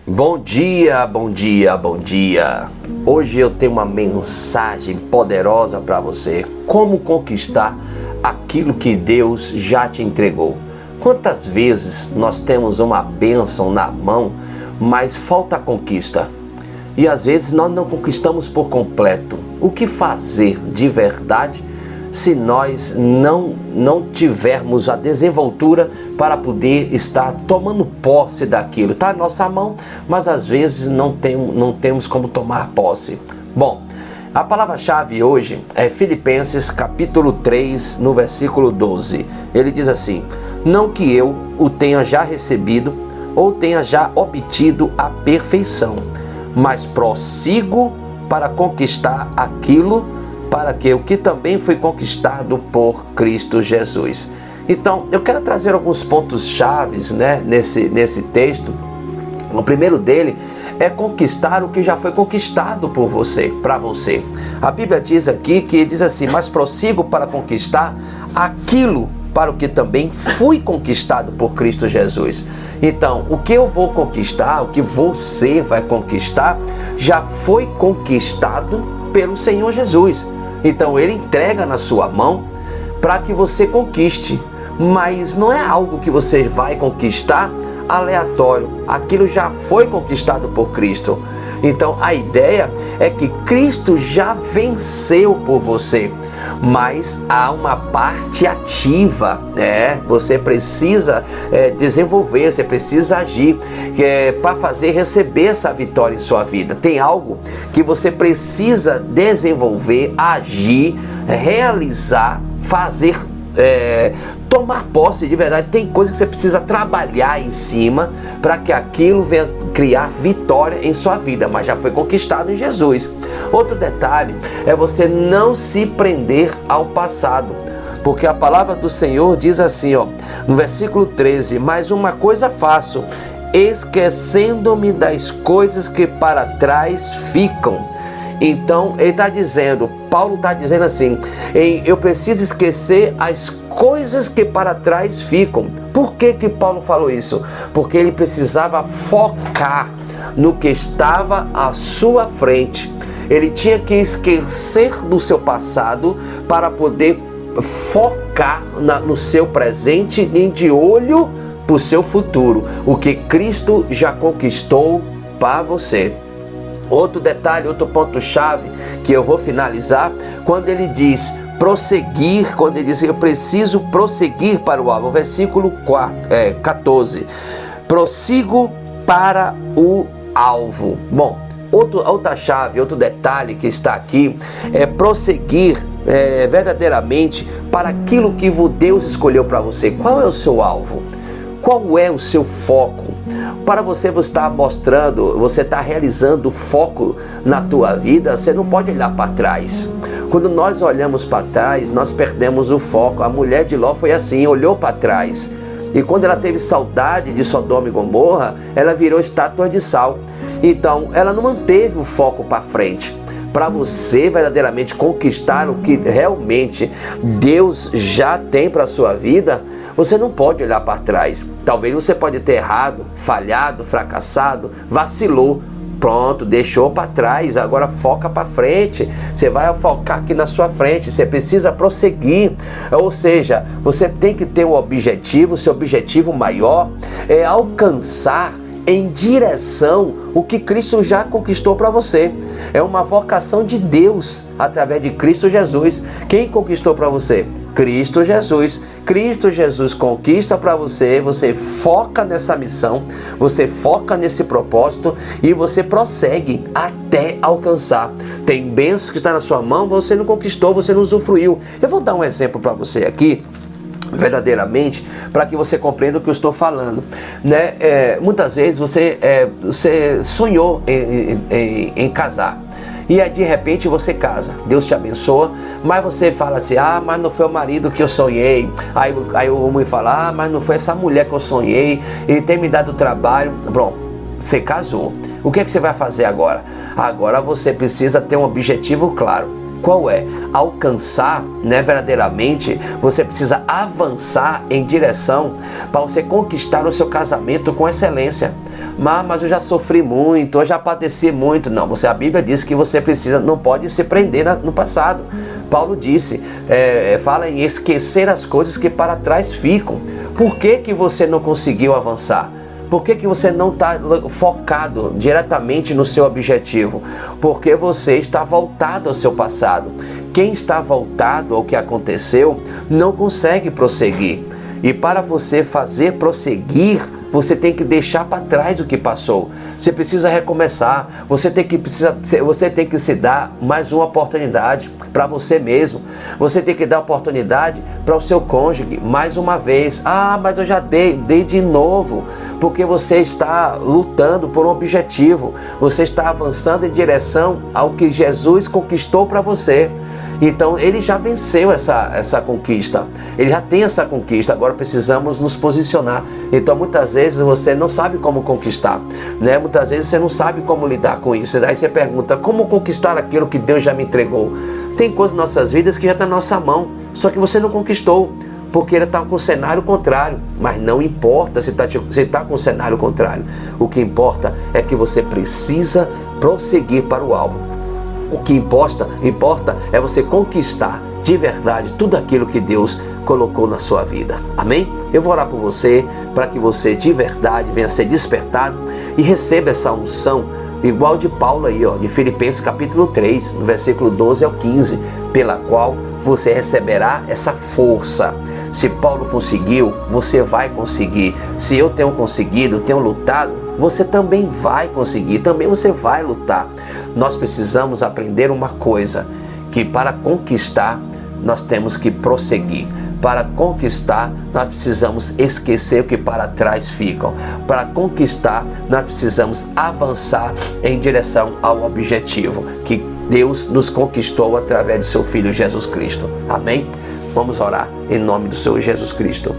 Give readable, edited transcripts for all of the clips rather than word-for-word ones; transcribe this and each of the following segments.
Bom dia, bom dia, bom dia. Hoje eu tenho uma mensagem poderosa para você. Como conquistar aquilo que Deus já te entregou. Quantas vezes nós temos uma bênção na mão, mas falta a conquista? E às vezes nós não conquistamos por completo. O que fazer de verdade se nós não tivermos a desenvoltura para poder estar tomando posse daquilo? Está na nossa mão, mas às vezes não temos como tomar posse. Bom, a palavra-chave hoje é Filipenses capítulo 3, no versículo 12. Ele diz assim: não que eu o tenha já recebido ou tenha já obtido a perfeição, mas prossigo para conquistar aquilo para que o que também foi conquistado por Cristo Jesus. Então, eu quero trazer alguns pontos chaves, nesse texto. O primeiro dele é conquistar o que já foi conquistado por você, para você. A Bíblia diz aqui que diz assim: mas prossigo para conquistar aquilo para o que também fui conquistado por Cristo Jesus. Então, o que eu vou conquistar, o que você vai conquistar, já foi conquistado pelo Senhor Jesus. Então ele entrega na sua mão para que você conquiste, mas não é algo que você vai conquistar aleatório. Aquilo já foi conquistado por Cristo. Então a ideia é que Cristo já venceu por você, mas há uma parte ativa, você precisa desenvolver, você precisa agir para fazer receber essa vitória em sua vida. Tem algo que você precisa desenvolver, agir, realizar, fazer, tomar posse de verdade. Tem coisas que você precisa trabalhar em cima para que aquilo venha criar vitória em sua vida, mas já foi conquistado em Jesus. Outro detalhe é você não se prender ao passado, porque a palavra do Senhor diz assim, no versículo 13: mas uma coisa faço, esquecendo-me das coisas que para trás ficam. Então ele está dizendo, Paulo está dizendo assim: eu preciso esquecer as coisas que para trás ficam. Por que Paulo falou isso? Porque ele precisava focar no que estava à sua frente. Ele tinha que esquecer do seu passado para poder focar no seu presente e de olho para o seu futuro, o que Cristo já conquistou para você. Outro detalhe, outro ponto-chave que eu vou finalizar, quando ele diz prosseguir, quando ele diz eu preciso prosseguir para o alvo, versículo 14, prossigo para o alvo. Bom, outra chave, outro detalhe que está aqui é prosseguir verdadeiramente para aquilo que Deus escolheu para você. Qual é o seu alvo? Qual é o seu foco? Para você estar mostrando, você está realizando foco na tua vida, você não pode olhar para trás. Quando nós olhamos para trás, nós perdemos o foco. A mulher de Ló foi assim, olhou para trás. E quando ela teve saudade de Sodoma e Gomorra, ela virou estátua de sal. Então, ela não manteve o foco para frente. Para você verdadeiramente conquistar o que realmente Deus já tem para a sua vida, você não pode olhar para trás. Talvez você pode ter errado, falhado, fracassado, vacilou. Pronto, deixou para trás, agora foca para frente. Você vai focar aqui na sua frente, você precisa prosseguir. Ou seja, você tem que ter um objetivo, seu objetivo maior é alcançar em direção o que Cristo já conquistou para você. É uma vocação de Deus através de Cristo Jesus. Quem conquistou para você? Cristo Jesus. Cristo Jesus conquista para você, você foca nessa missão, você foca nesse propósito e você prossegue até alcançar. Tem bênçãos que está na sua mão, você não conquistou, você não usufruiu. Eu vou dar um exemplo para você aqui, verdadeiramente, para que você compreenda o que eu estou falando, muitas vezes você sonhou em casar e aí de repente você casa, Deus te abençoa, mas você fala assim: mas não foi o marido que eu sonhei. Aí o homem fala: mas não foi essa mulher que eu sonhei, ele tem me dado trabalho. Bom, você casou, o que é que você vai fazer agora? Agora você precisa ter um objetivo claro. Qual é? Alcançar, verdadeiramente, você precisa avançar em direção para você conquistar o seu casamento com excelência. Mas eu já sofri muito, eu já padeci muito. Não, a Bíblia diz que você não pode se prender no passado. Paulo disse, fala em esquecer as coisas que para trás ficam. Por que você não conseguiu avançar? Por que você não está focado diretamente no seu objetivo? Porque você está voltado ao seu passado. Quem está voltado ao que aconteceu não consegue prosseguir. E para você fazer prosseguir, você tem que deixar para trás o que passou. Você precisa recomeçar. Você tem que se dar mais uma oportunidade para você mesmo. Você tem que dar oportunidade para o seu cônjuge mais uma vez. Mas eu já dei de novo. Porque você está lutando por um objetivo. Você está avançando em direção ao que Jesus conquistou para você. Então ele já venceu essa conquista, ele já tem essa conquista, agora precisamos nos posicionar. Então muitas vezes você não sabe como conquistar, né? Muitas vezes você não sabe como lidar com isso. Daí você pergunta, como conquistar aquilo que Deus já me entregou? Tem coisas em nossas vidas que já está na nossa mão, só que você não conquistou, porque ele está com o cenário contrário. Mas não importa se está com o cenário contrário, o que importa é que você precisa prosseguir para o alvo. O que importa é você conquistar de verdade tudo aquilo que Deus colocou na sua vida. Amém? Eu vou orar por você, para que você de verdade venha ser despertado e receba essa unção, igual de Paulo aí, de Filipenses capítulo 3, no versículo 12 ao 15, pela qual você receberá essa força. Se Paulo conseguiu, você vai conseguir. Se eu tenho conseguido, tenho lutado, você também vai conseguir, também você vai lutar. Nós precisamos aprender uma coisa, que para conquistar, nós temos que prosseguir. Para conquistar, nós precisamos esquecer o que para trás ficam. Para conquistar, nós precisamos avançar em direção ao objetivo que Deus nos conquistou através do seu Filho Jesus Cristo. Amém? Vamos orar em nome do Senhor Jesus Cristo.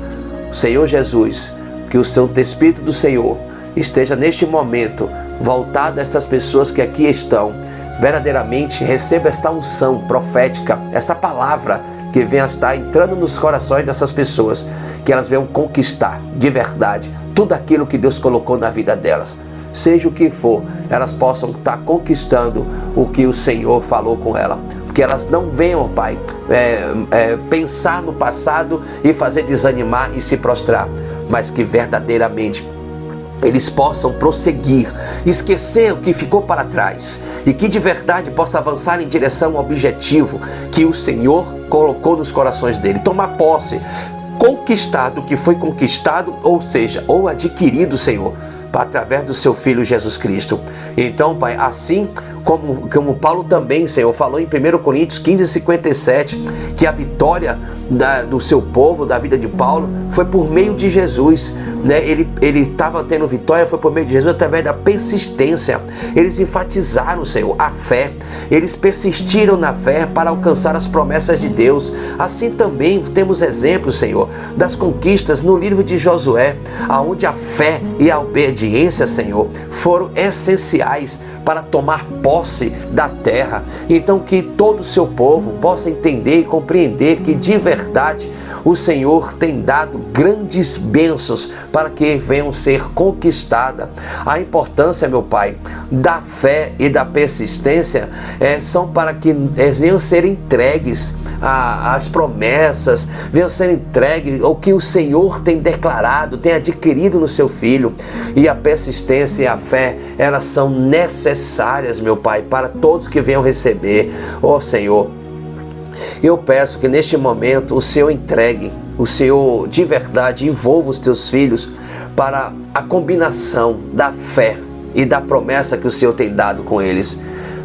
Senhor Jesus, que o Santo Espírito do Senhor esteja neste momento voltado a estas pessoas que aqui estão. Verdadeiramente receba esta unção profética, essa palavra que venha estar entrando nos corações dessas pessoas, que elas venham conquistar de verdade tudo aquilo que Deus colocou na vida delas. Seja o que for, elas possam estar conquistando o que o Senhor falou com ela. Que elas não venham, Pai, pensar no passado e fazer desanimar e se prostrar, mas que verdadeiramente eles possam prosseguir, esquecer o que ficou para trás e que de verdade possa avançar em direção ao objetivo que o Senhor colocou nos corações dele. Tomar posse, conquistar do que foi conquistado, ou seja, ou adquirido, Senhor, através do seu Filho Jesus Cristo. Então, Pai, assim como Paulo também, Senhor, falou em 1 Coríntios 15:57, que a vitória do seu povo, da vida de Paulo, foi por meio de Jesus, né? Ele estava tendo vitória, foi por meio de Jesus, através da persistência. Eles enfatizaram, Senhor, a fé. Eles persistiram na fé para alcançar as promessas de Deus. Assim também temos exemplos, Senhor, das conquistas no livro de Josué, aonde a fé e a obediência, Senhor, foram essenciais para tomar posse da terra. Então que todo o seu povo possa entender e compreender que de verdade o Senhor tem dado grandes bênçãos para que venham ser conquistadas. A importância, meu Pai, da fé e da persistência são para que venham ser entregues as promessas, venham ser entregues o que o Senhor tem declarado, tem adquirido no seu Filho. E a persistência e a fé, elas são necessárias, meu Pai, para todos que venham receber. Ó Senhor, eu peço que neste momento o Senhor entregue, o Senhor de verdade envolva os teus filhos para a combinação da fé e da promessa que o Senhor tem dado com eles.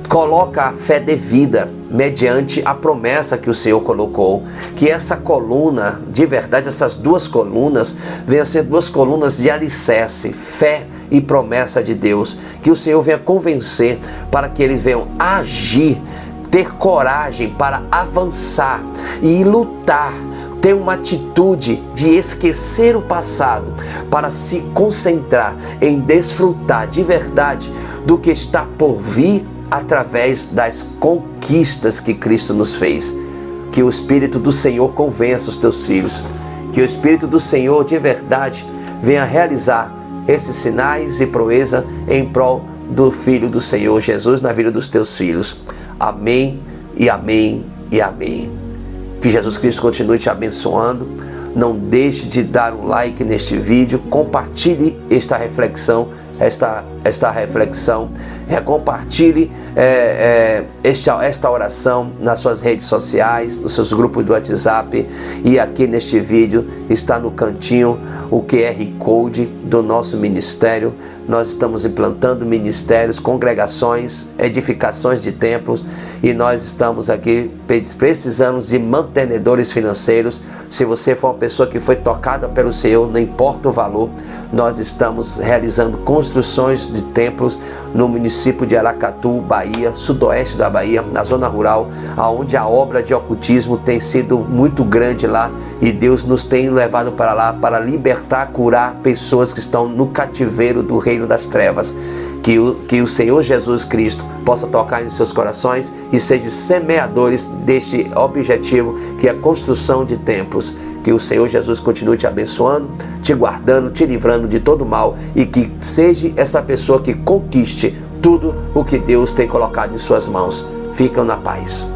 Coloca a fé devida mediante a promessa que o Senhor colocou. Que essa coluna, de verdade, essas duas colunas, venham a ser duas colunas de alicerce, fé e promessa de Deus. Que o Senhor venha convencer para que eles venham agir, ter coragem para avançar e lutar. Ter uma atitude de esquecer o passado para se concentrar em desfrutar de verdade do que está por vir através das conquistas que Cristo nos fez. Que o Espírito do Senhor convença os teus filhos. Que o Espírito do Senhor de verdade venha realizar esses sinais e proeza em prol do Filho do Senhor Jesus na vida dos teus filhos. Amém e amém e amém. Que Jesus Cristo continue te abençoando. Não deixe de dar um like neste vídeo, compartilhe esta reflexão, compartilhe esta oração nas suas redes sociais, nos seus grupos do WhatsApp, e aqui neste vídeo está no cantinho o QR Code do nosso ministério. Nós estamos implantando ministérios, congregações, edificações de templos, e nós estamos aqui precisando de mantenedores financeiros. Se você for uma pessoa que foi tocada pelo Senhor, não importa o valor, nós estamos realizando construções de templos no município de Aracatu, Bahia, sudoeste da Bahia, na zona rural, onde a obra de ocultismo tem sido muito grande lá, e Deus nos tem levado para lá para libertar, curar pessoas que estão no cativeiro do reino das trevas. Que o Senhor Jesus Cristo possa tocar em seus corações e sejam semeadores deste objetivo, que é a construção de templos. Que o Senhor Jesus continue te abençoando, te guardando, te livrando de todo mal, e que seja essa pessoa que conquiste tudo o que Deus tem colocado em suas mãos. Ficam na paz.